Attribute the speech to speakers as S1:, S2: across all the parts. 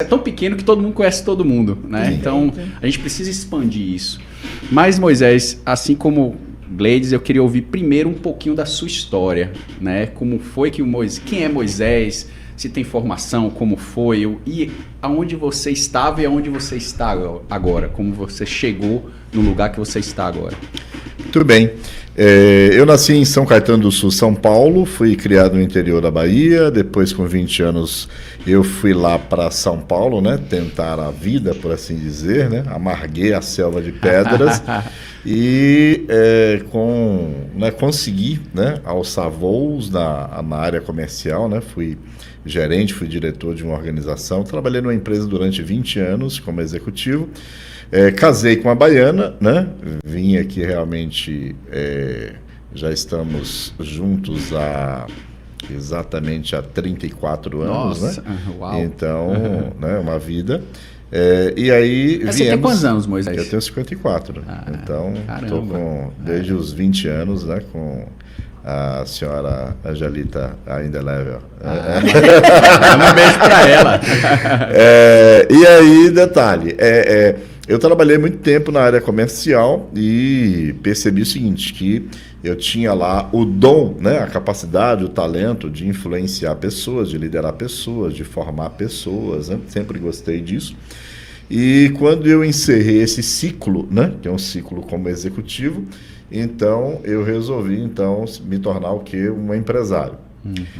S1: tão pequeno que todo mundo conhece todo mundo, né? Então, a gente precisa expandir isso. Mas, Moisés, assim como Gleides, eu queria ouvir primeiro um pouquinho da sua história, né? Como foi que quem é Moisés? Se tem formação, como foi, e aonde você estava e aonde você está agora, como você chegou no lugar que você está agora.
S2: Tudo bem. Eu nasci em São Caetano do Sul, São Paulo, fui criado no interior da Bahia, depois com 20 anos eu fui lá para São Paulo, né, tentar a vida, por assim dizer, né, amarguei a selva de pedras e consegui, né, alçar voos na área comercial, né, fui gerente, fui diretor de uma organização, trabalhei numa empresa durante 20 anos como executivo. Casei com uma baiana, né? Vim aqui realmente, já estamos juntos exatamente há 34 anos. Nossa, né? Uau. Então, né, uma vida. E aí
S1: Você tem quantos anos, Moisés?
S2: Eu tenho 54. Então, estou desde os 20 anos, né, com a senhora Angelita ainda level.
S1: Um beijo para ela.
S2: E aí, detalhe, eu trabalhei muito tempo na área comercial e percebi o seguinte, que eu tinha lá o dom, né, a capacidade, o talento de influenciar pessoas, de liderar pessoas, de formar pessoas, né? Sempre gostei disso. E quando eu encerrei esse ciclo, né, que é um ciclo como executivo, então eu resolvi me tornar o quê? Um empresário.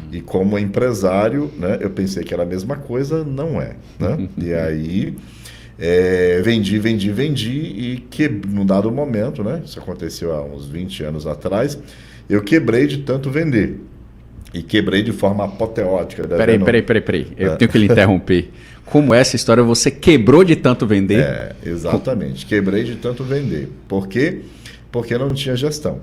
S2: E como empresário, né, eu pensei que era a mesma coisa, não é, né? E aí vendi e num dado momento, né, isso aconteceu há uns 20 anos atrás, eu quebrei de tanto vender. E quebrei de forma apoteótica.
S1: Peraí. Eu tenho que lhe interromper. Como é essa história? Você quebrou de tanto vender?
S2: Exatamente. Quebrei de tanto vender. Por quê? Porque não tinha gestão.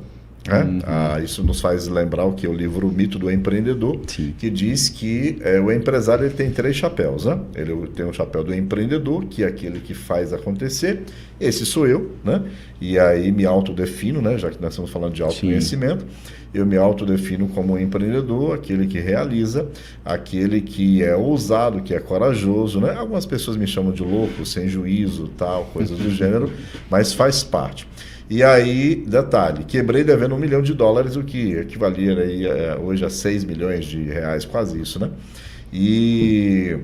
S2: Né? Isso nos faz lembrar o livro O Mito do Empreendedor, sim, que diz que o empresário ele tem 3 chapéus. Né? Ele tem o chapéu do empreendedor, que é aquele que faz acontecer. Esse sou eu, né? E aí me autodefino, né? Já que nós estamos falando de autoconhecimento. Sim. Eu me autodefino como um empreendedor, aquele que realiza, aquele que é ousado, que é corajoso, né? Algumas pessoas me chamam de louco, sem juízo, tal, coisas do gênero, mas faz parte. E aí, detalhe, quebrei devendo $1 milhão, o que equivalia aí, hoje a 6 milhões de reais, quase isso, né? E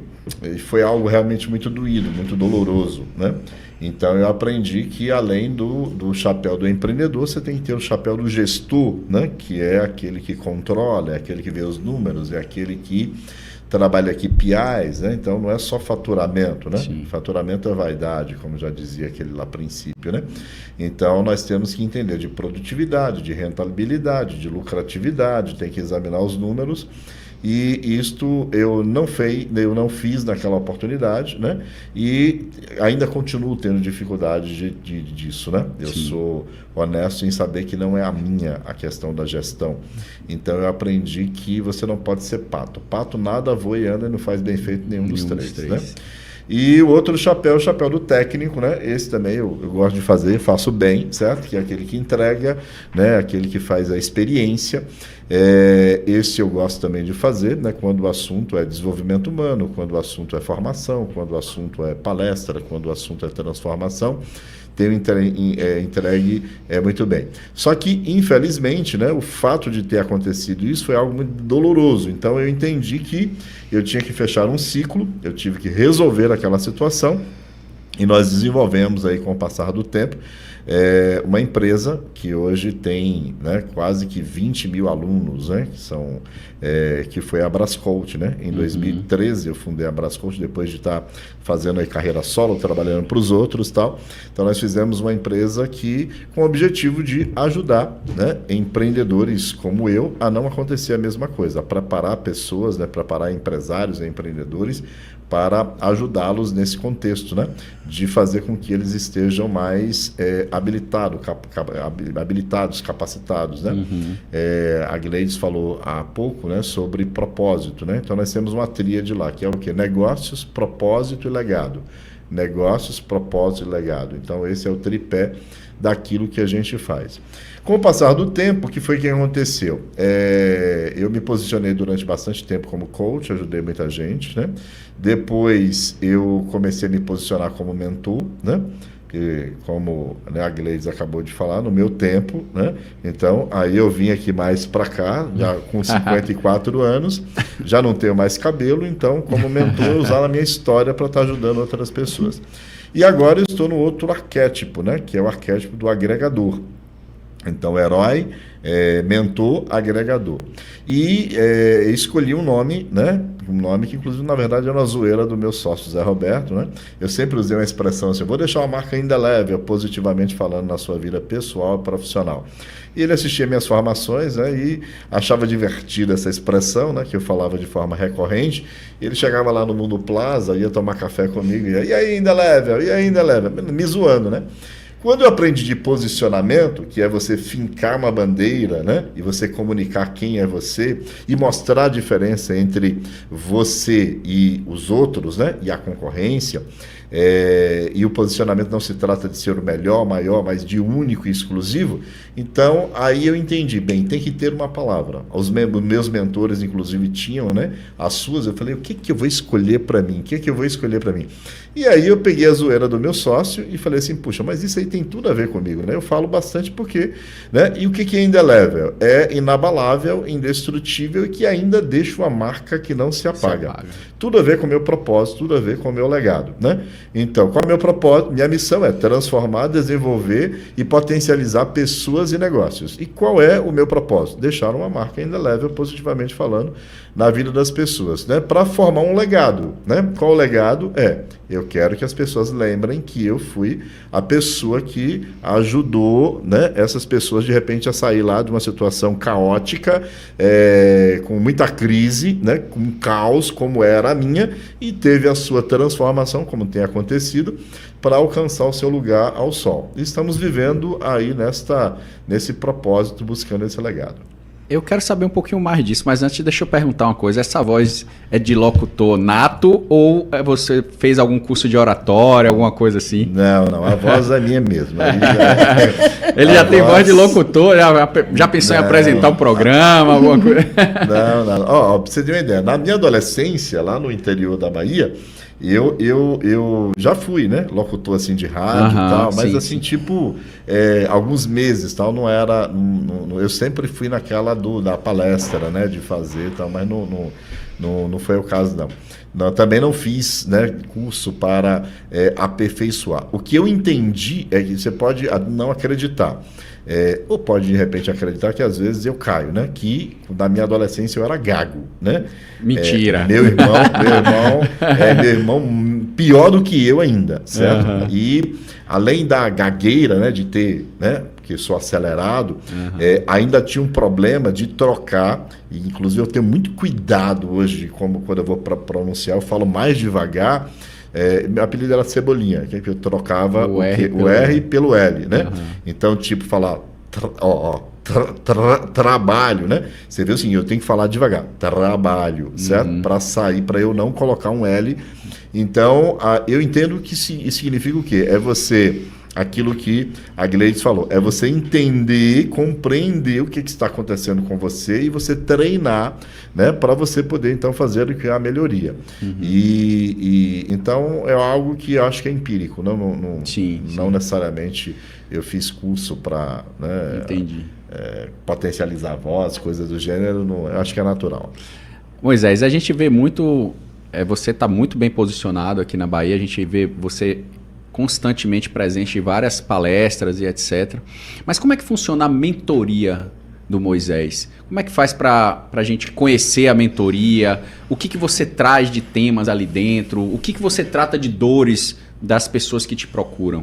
S2: foi algo realmente muito doído, muito doloroso, né? Então eu aprendi que além do chapéu do empreendedor, você tem que ter o chapéu do gestor, né? Que é aquele que controla, é aquele que vê os números, é aquele que trabalha KPIs, né? Então não é só faturamento, né? Sim. Faturamento é vaidade, como já dizia aquele lá princípio, né? Então nós temos que entender de produtividade, de rentabilidade, de lucratividade, tem que examinar os números. E isto eu não fiz naquela oportunidade, né? E ainda continuo tendo dificuldade disso, né? Eu Sim. sou honesto em saber que não é a questão da gestão. Então eu aprendi que você não pode ser pato. Pato nada voa e anda e não faz bem feito nenhum dos três. Né? E o outro chapéu é o chapéu do técnico, né? Esse também eu gosto de fazer, faço bem, certo? Que é aquele que entrega, né? Aquele que faz a experiência. Esse eu gosto também de fazer, né? Quando o assunto é desenvolvimento humano, quando o assunto é formação, quando o assunto é palestra, quando o assunto é transformação. Tenho entregue muito bem. Só que, infelizmente, né, o fato de ter acontecido isso foi algo muito doloroso. Então, eu entendi que eu tinha que fechar um ciclo, eu tive que resolver aquela situação e nós desenvolvemos, aí, com o passar do tempo, uma empresa que hoje tem, né, quase que 20 mil alunos, né, que foi a Brascoach, né? Em 2013 eu fundei a Brascoach, depois de estar fazendo aí carreira solo, trabalhando para os outros e tal. Então nós fizemos uma empresa com o objetivo de ajudar, né, empreendedores como eu a não acontecer a mesma coisa, a preparar pessoas, né, preparar empresários e empreendedores para ajudá-los nesse contexto, né, de fazer com que eles estejam mais habilitados, capacitados, né? A Gleides falou há pouco, né, sobre propósito, né? Então nós temos uma tríade lá, que é o quê? Negócios, propósito e legado. negócios, propósito e legado. Então, esse é o tripé daquilo que a gente faz. Com o passar do tempo, o que foi que aconteceu? Eu me posicionei durante bastante tempo como coach, ajudei muita gente, né? Depois eu comecei a me posicionar como mentor, né? Que, como, né, a Gleides acabou de falar, no meu tempo, né? Então, aí eu vim aqui mais para cá, já com 54 anos, já não tenho mais cabelo, então, como mentor, eu usar a minha história para estar ajudando outras pessoas. E agora eu estou no outro arquétipo, né? Que é o arquétipo do agregador. Então, herói, mentor, agregador. E escolhi um nome, né? Um nome que, inclusive, na verdade, é uma zoeira do meu sócio, Zé Roberto, né? Eu sempre usei uma expressão assim, vou deixar uma marca indelével, positivamente falando, na sua vida pessoal e profissional. E ele assistia minhas formações, né, e achava divertida essa expressão, né, que eu falava de forma recorrente. Ele chegava lá no Mundo Plaza, ia tomar café comigo, e aí, indelével, e aí, indelével, me zoando, né? Quando eu aprendi de posicionamento, que é você fincar uma bandeira, né, e você comunicar quem é você e mostrar a diferença entre você e os outros, né, e a concorrência, e o posicionamento não se trata de ser o melhor, maior, mas de único e exclusivo. Então, aí eu entendi, bem, tem que ter uma palavra. Os meus mentores, inclusive, tinham, né, as suas. Eu falei, o que eu vou escolher para mim? O que eu vou escolher para mim? E aí eu peguei a zoeira do meu sócio e falei assim, puxa, mas isso aí tem tudo a ver comigo, né? Eu falo bastante porque, né? E o que é indelével? É inabalável, indestrutível e que ainda deixa uma marca que não se apaga. Tudo a ver com o meu propósito, tudo a ver com o meu legado, né? Então, qual é o meu propósito? Minha missão é transformar, desenvolver e potencializar pessoas e negócios. E qual é o meu propósito? Deixar uma marca indelével, positivamente falando, na vida das pessoas, né? Para formar um legado, né? Qual o legado? Eu quero que as pessoas lembrem que eu fui a pessoa que ajudou, né, essas pessoas de repente a sair lá de uma situação caótica, com muita crise, né, com caos como era a minha, e teve a sua transformação, como tem acontecido, para alcançar o seu lugar ao sol. Estamos vivendo aí nesse propósito, buscando esse legado.
S1: Eu quero saber um pouquinho mais disso, mas antes deixa eu perguntar uma coisa. Essa voz é de locutor nato ou você fez algum curso de oratória, alguma coisa assim?
S2: Não, a voz é minha mesmo.
S1: Ele já tem voz de locutor, já pensou em apresentar um programa, alguma coisa?
S2: Não. Ó, pra você ter uma ideia, na minha adolescência, lá no interior da Bahia, eu já fui, né, locutor assim de rádio e tal, mas sim, assim, sim. Tipo, alguns meses, tal, não era, eu sempre fui naquela da palestra, né, de fazer e tal, mas não foi o caso, não. Também não fiz, né, curso para aperfeiçoar. O que eu entendi é que você pode não acreditar, ou pode de repente acreditar que às vezes eu caio, né? Que na minha adolescência eu era gago, né?
S1: Mentira.
S2: Meu irmão pior do que eu ainda, certo? Uhum. E além da gagueira, né, de ter, né, porque sou acelerado, ainda tinha um problema de trocar, e inclusive eu tenho muito cuidado hoje, como quando eu vou pronunciar, eu falo mais devagar. Meu apelido era Cebolinha, que eu trocava o R pelo L, né? Uhum. Então, tipo, falar trabalho, né? Você vê assim, eu tenho que falar devagar, trabalho, certo? Para sair, para eu não colocar um L. Então, eu entendo que isso significa o quê? É você, aquilo que a Gleides falou, é você entender, compreender o que está acontecendo com você e você treinar, né, para você poder então fazer a melhoria. Uhum. E então é algo que eu acho que é empírico, não necessariamente eu fiz curso para, né, potencializar a voz, coisas do gênero, eu acho que é natural.
S1: Moisés, a gente vê muito, você está muito bem posicionado aqui na Bahia, a gente vê você constantemente presente em várias palestras e etc. Mas como é que funciona a mentoria do Moisés? Como é que faz para a gente conhecer a mentoria? O que você traz de temas ali dentro? O que você trata de dores das pessoas que te procuram?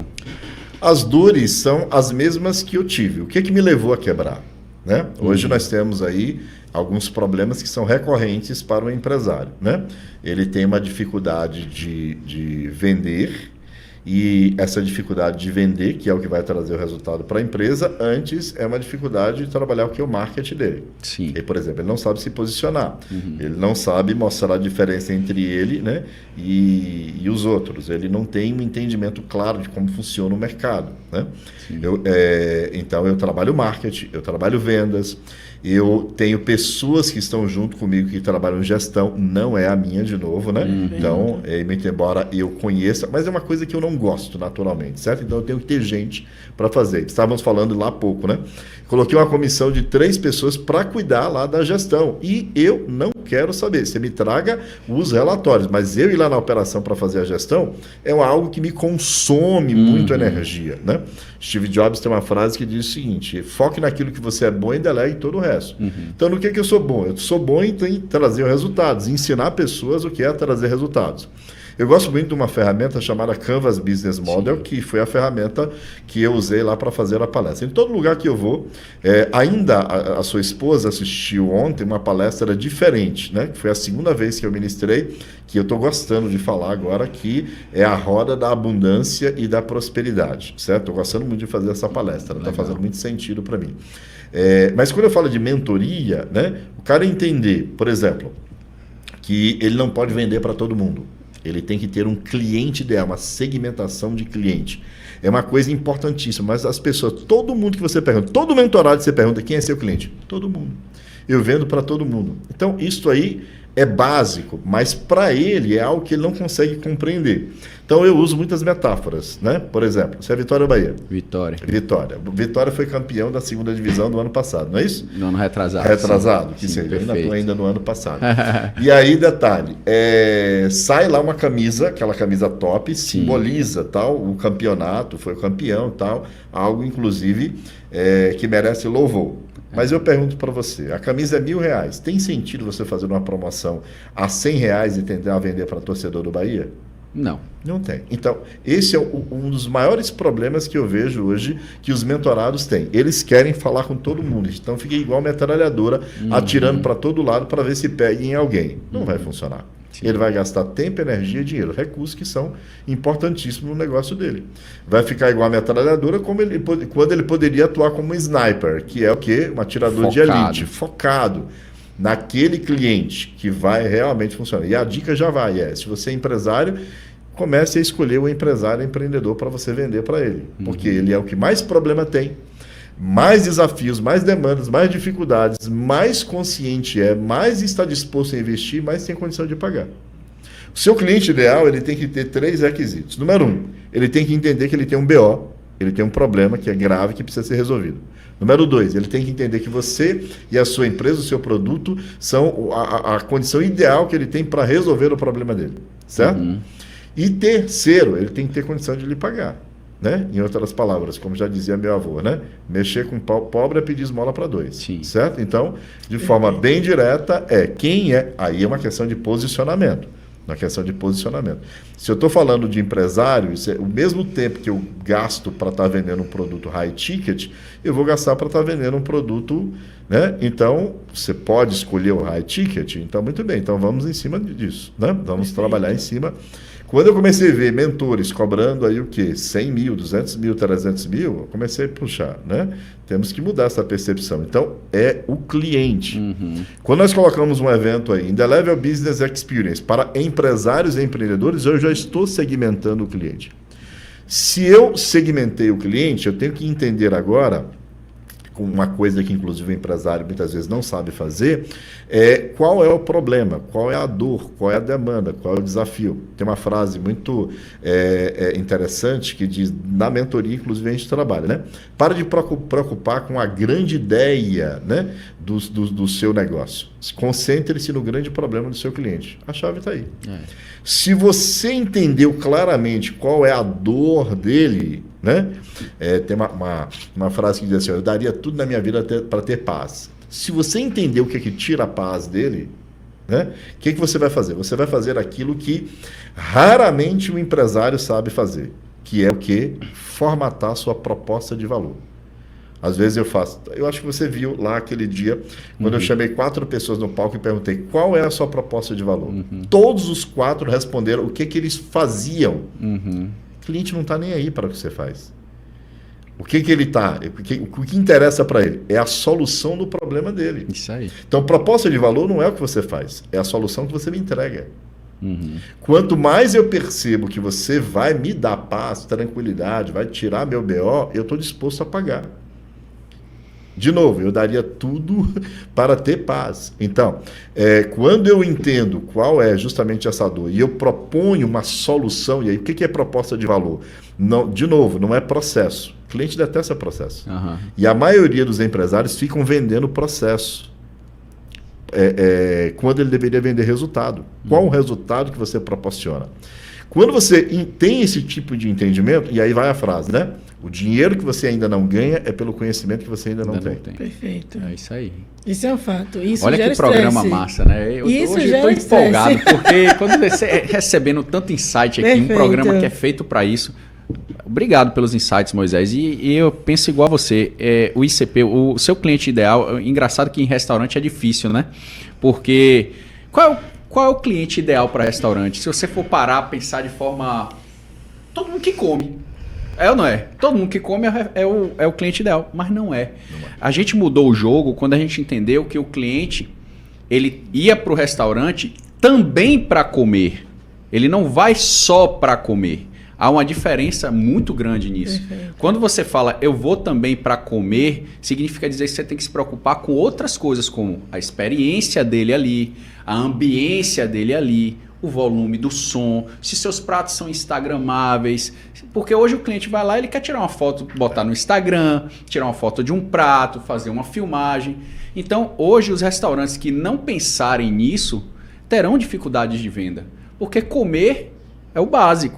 S2: As dores são as mesmas que eu tive. O que me levou a quebrar, né? Hoje nós temos aí alguns problemas que são recorrentes para o empresário, né? Ele tem uma dificuldade de vender. E essa dificuldade de vender, que é o que vai trazer o resultado para a empresa, antes é uma dificuldade de trabalhar o que é o marketing dele.
S1: Sim.
S2: E, por exemplo, ele não sabe se posicionar, ele não sabe mostrar a diferença entre ele, né, e os outros. Ele não tem um entendimento claro de como funciona o mercado. Né? Então, eu trabalho marketing, eu trabalho vendas, eu tenho pessoas que estão junto comigo que trabalham gestão, não é a minha de novo, né? Então, muito embora eu conheça, mas é uma coisa que eu não gosto naturalmente, certo? Então eu tenho que ter gente para fazer. Estávamos falando lá há pouco, né? Coloquei uma comissão de 3 pessoas para cuidar lá da gestão e eu não quero saber. Você me traga os relatórios, mas eu ir lá na operação para fazer a gestão é algo que me consome muito energia, né? Steve Jobs tem uma frase que diz o seguinte: foque naquilo que você é bom e delegue todo o resto. Então, no que eu sou bom? Eu sou bom em trazer resultados, ensinar pessoas o que é trazer resultados. Eu gosto muito de uma ferramenta chamada Canvas Business Model, que foi a ferramenta que eu usei lá para fazer a palestra. Em todo lugar que eu vou, ainda a sua esposa assistiu ontem uma palestra diferente, né? Que foi a segunda vez que eu ministrei, que eu estou gostando de falar agora, que é a roda da abundância e da prosperidade, certo? Estou gostando muito de fazer essa palestra, está fazendo muito sentido para mim. Mas quando eu falo de mentoria, né? O cara entender, por exemplo, que ele não pode vender para todo mundo. Ele tem que ter um cliente ideal, uma segmentação de cliente. É uma coisa importantíssima, mas as pessoas, todo mundo que você pergunta, todo mentorado que você pergunta, quem é seu cliente? Todo mundo. Eu vendo para todo mundo. Então, isso aí é básico, mas para ele é algo que ele não consegue compreender. Então, eu uso muitas metáforas, né? Por exemplo, se é Vitória ou Bahia?
S1: Vitória.
S2: Vitória foi campeão da 2ª divisão do ano passado, não é isso?
S1: No ano retrasado.
S2: Retrasado, que seja, eu ainda estou ainda no ano passado. E aí, detalhe, sai lá uma camisa, aquela camisa top, simboliza tal, o campeonato, foi o campeão tal, algo inclusive que merece louvor. Mas eu pergunto para você, a camisa é R$1.000, tem sentido você fazer uma promoção a R$100 e tentar vender para torcedor do Bahia?
S1: Não.
S2: Não tem. Então, esse é um dos maiores problemas que eu vejo hoje que os mentorados têm. Eles querem falar com todo mundo. Então, fica igual metralhadora, atirando para todo lado para ver se pega em alguém. Não vai funcionar. Sim. Ele vai gastar tempo, energia e dinheiro, recursos que são importantíssimos no negócio dele. Vai ficar igual a metralhadora quando ele poderia atuar como um sniper, que é o quê? Um atirador de elite, focado naquele cliente que vai realmente funcionar. E a dica já vai, se você é empresário, comece a escolher o empresário empreendedor para você vender para ele, porque ele é o que mais problema tem, mais desafios, mais demandas, mais dificuldades, mais consciente mais está disposto a investir, mais tem condição de pagar. O seu cliente ideal, ele tem que ter 3 requisitos. Número 1, ele tem que entender que ele tem um BO, ele tem um problema que é grave, que precisa ser resolvido. Número 2, ele tem que entender que você e a sua empresa, o seu produto, são a condição ideal que ele tem para resolver o problema dele, certo? E terceiro, ele tem que ter condição de lhe pagar. Né? Em outras palavras, como já dizia meu avô, né? Mexer com pobre é pedir esmola para 2. Sim. Certo? Então, de forma bem direta, quem é. Aí é uma questão de posicionamento. Uma questão de posicionamento. Se eu estou falando de empresário, o mesmo tempo que eu gasto para estar vendendo um produto high ticket, eu vou gastar para estar vendendo um produto, né? Então, você pode escolher o high ticket, então muito bem, então vamos em cima disso, né? Vamos trabalhar em cima. Quando eu comecei a ver mentores cobrando aí o quê? 100 mil, 200 mil, 300 mil, eu comecei a puxar, né? Temos que mudar essa percepção. Então, é o cliente. Quando nós colocamos um evento aí, em The Level Business Experience, para empresários e empreendedores, eu já estou segmentando o cliente. Se eu segmentei o cliente, eu tenho que entender agora, com uma coisa que inclusive o empresário muitas vezes não sabe fazer, qual é o problema, qual é a dor, qual é a demanda, qual é o desafio. Tem uma frase muito interessante que diz, na mentoria inclusive a gente trabalha, né? Para de preocupar com a grande ideia, né, do seu negócio. Concentre-se no grande problema do seu cliente. A chave está aí. Se você entendeu claramente qual é a dor dele, né? Tem uma frase que diz assim, eu daria tudo na minha vida para ter paz. Se você entender o que tira a paz dele, né? O que você vai fazer? Você vai fazer aquilo que raramente um empresário sabe fazer, que é o quê? Formatar sua proposta de valor. Às vezes eu acho que você viu lá aquele dia, quando eu chamei 4 pessoas no palco e perguntei qual é a sua proposta de valor. Todos os 4 responderam o que eles faziam. cliente não está nem aí para o que você faz. O que ele está? O que interessa para ele? É a solução do problema dele.
S1: Isso aí.
S2: Então, proposta de valor não é o que você faz, é a solução que você me entrega.
S1: Uhum.
S2: Quanto mais eu percebo que você vai me dar paz, tranquilidade, vai tirar meu BO, eu estou disposto a pagar. De novo, eu daria tudo para ter paz. Então, quando eu entendo qual é justamente essa dor e eu proponho uma solução, e aí o que é proposta de valor? Não, de novo, não é processo. O cliente detesta processo.
S1: Uhum.
S2: E a maioria dos empresários ficam vendendo processo. Quando ele deveria vender resultado. Qual o resultado que você proporciona? Quando você tem esse tipo de entendimento, e aí vai a frase, né? O dinheiro que você ainda não ganha é pelo conhecimento que você ainda não tem.
S3: Perfeito.
S1: É isso aí.
S3: Isso é um fato. Isso
S1: olha
S3: gera
S1: que programa
S3: estresse.
S1: massa, né? Eu
S3: Isso
S1: hoje
S3: gera
S1: estou empolgado,
S3: estresse.
S1: porque quando você recebendo tanto insight aqui, um programa que é feito para isso. Obrigado pelos insights, Moisés. E eu penso igual a você. O ICP, o seu cliente ideal, engraçado que em restaurante é difícil, né? Porque qual é o cliente ideal para restaurante? Se você for parar, pensar de forma... Todo mundo que come. É ou não é? Todo mundo que come é o cliente ideal, mas não é. A gente mudou o jogo quando a gente entendeu que o cliente ele ia para o restaurante também para comer. Ele não vai só para comer. Há uma diferença muito grande nisso. Perfeito. Quando você fala eu vou também para comer, significa dizer que você tem que se preocupar com outras coisas, como a experiência dele ali, a ambiência dele ali, o volume do som, se seus pratos são instagramáveis. Porque hoje o cliente vai lá, ele quer tirar uma foto, botar no Instagram, tirar uma foto de um prato, fazer uma filmagem. Então, hoje os restaurantes que não pensarem nisso terão dificuldades de venda. Porque comer é o básico.